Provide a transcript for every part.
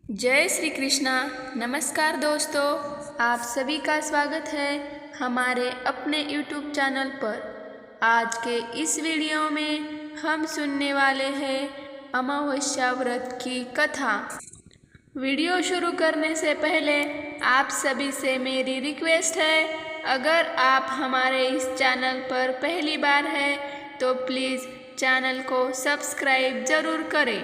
जय श्री कृष्णा। नमस्कार दोस्तों, आप सभी का स्वागत है हमारे अपने YouTube चैनल पर। आज के इस वीडियो में हम सुनने वाले हैं अमावस्या व्रत की कथा। वीडियो शुरू करने से पहले आप सभी से मेरी रिक्वेस्ट है, अगर आप हमारे इस चैनल पर पहली बार हैं तो प्लीज़ चैनल को सब्सक्राइब ज़रूर करें।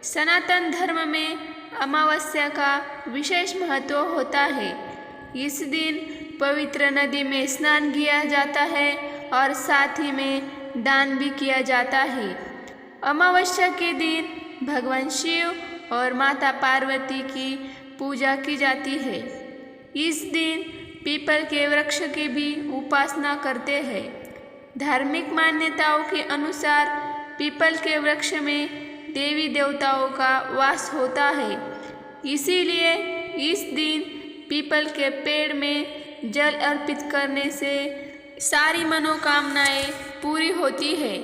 सनातन धर्म में अमावस्या का विशेष महत्व होता है। इस दिन पवित्र नदी में स्नान किया जाता है और साथ ही में दान भी किया जाता है। अमावस्या के दिन भगवान शिव और माता पार्वती की पूजा की जाती है। इस दिन पीपल के वृक्ष की भी उपासना करते हैं। धार्मिक मान्यताओं के अनुसार पीपल के वृक्ष में देवी देवताओं का वास होता है, इसीलिए इस दिन पीपल के पेड़ में जल अर्पित करने से सारी मनोकामनाएं पूरी होती है।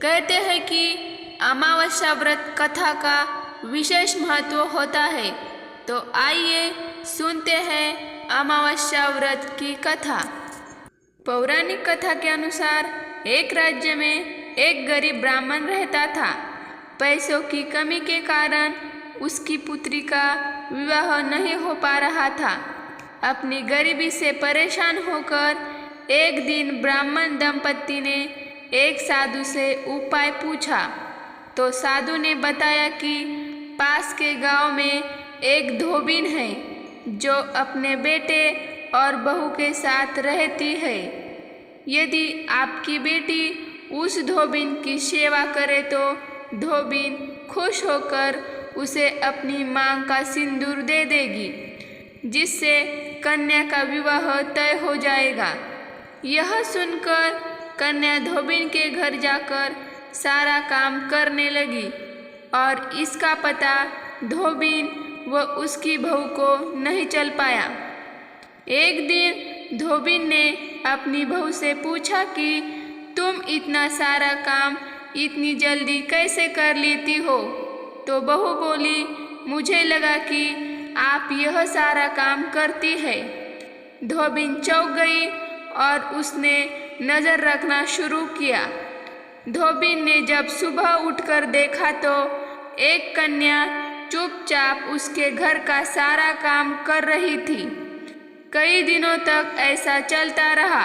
कहते हैं कि अमावस्या व्रत कथा का विशेष महत्व होता है। तो आइए सुनते हैं अमावस्या व्रत की कथा। पौराणिक कथा के अनुसार एक राज्य में एक गरीब ब्राह्मण रहता था। पैसों की कमी के कारण उसकी पुत्री का विवाह नहीं हो पा रहा था। अपनी गरीबी से परेशान होकर एक दिन ब्राह्मण दंपत्ति ने एक साधु से उपाय पूछा, तो साधु ने बताया कि पास के गांव में एक धोबिन है जो अपने बेटे और बहू के साथ रहती है। यदि आपकी बेटी उस धोबिन की सेवा करे तो धोबिन खुश होकर उसे अपनी मांग का सिंदूर दे देगी, जिससे कन्या का विवाह तय हो जाएगा। यह सुनकर कन्या धोबिन के घर जाकर सारा काम करने लगी और इसका पता धोबिन व उसकी बहू को नहीं चल पाया। एक दिन धोबिन ने अपनी बहू से पूछा कि तुम इतना सारा काम इतनी जल्दी कैसे कर लेती हो? तो बहू बोली, मुझे लगा कि आप यह सारा काम करती है। धोबिन चौंक गई और उसने नज़र रखना शुरू किया। धोबिन ने जब सुबह उठकर देखा तो एक कन्या चुपचाप उसके घर का सारा काम कर रही थी। कई दिनों तक ऐसा चलता रहा।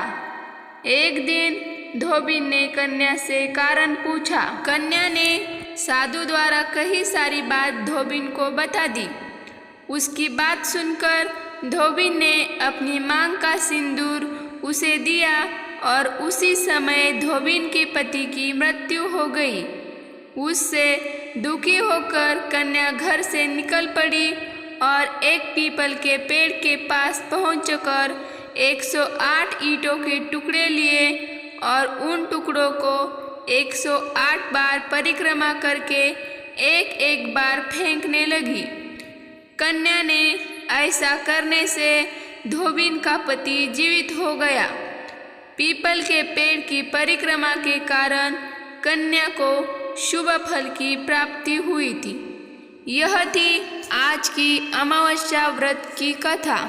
एक दिन धोबिन ने कन्या से कारण पूछा। कन्या ने साधु द्वारा कही सारी बात धोबिन को बता दी। उसकी बात सुनकर धोबिन ने अपनी मांग का सिंदूर उसे दिया और उसी समय धोबिन के पति की मृत्यु हो गई। उससे दुखी होकर कन्या घर से निकल पड़ी और एक पीपल के पेड़ के पास पहुंचकर 108 ईंटों के टुकड़े लिए और उन टुकड़ों को 108 बार परिक्रमा करके एक एक बार फेंकने लगी। कन्या ने ऐसा करने से धोबिन का पति जीवित हो गया। पीपल के पेड़ की परिक्रमा के कारण कन्या को शुभ फल की प्राप्ति हुई थी। यह थी आज की अमावस्या व्रत की कथा।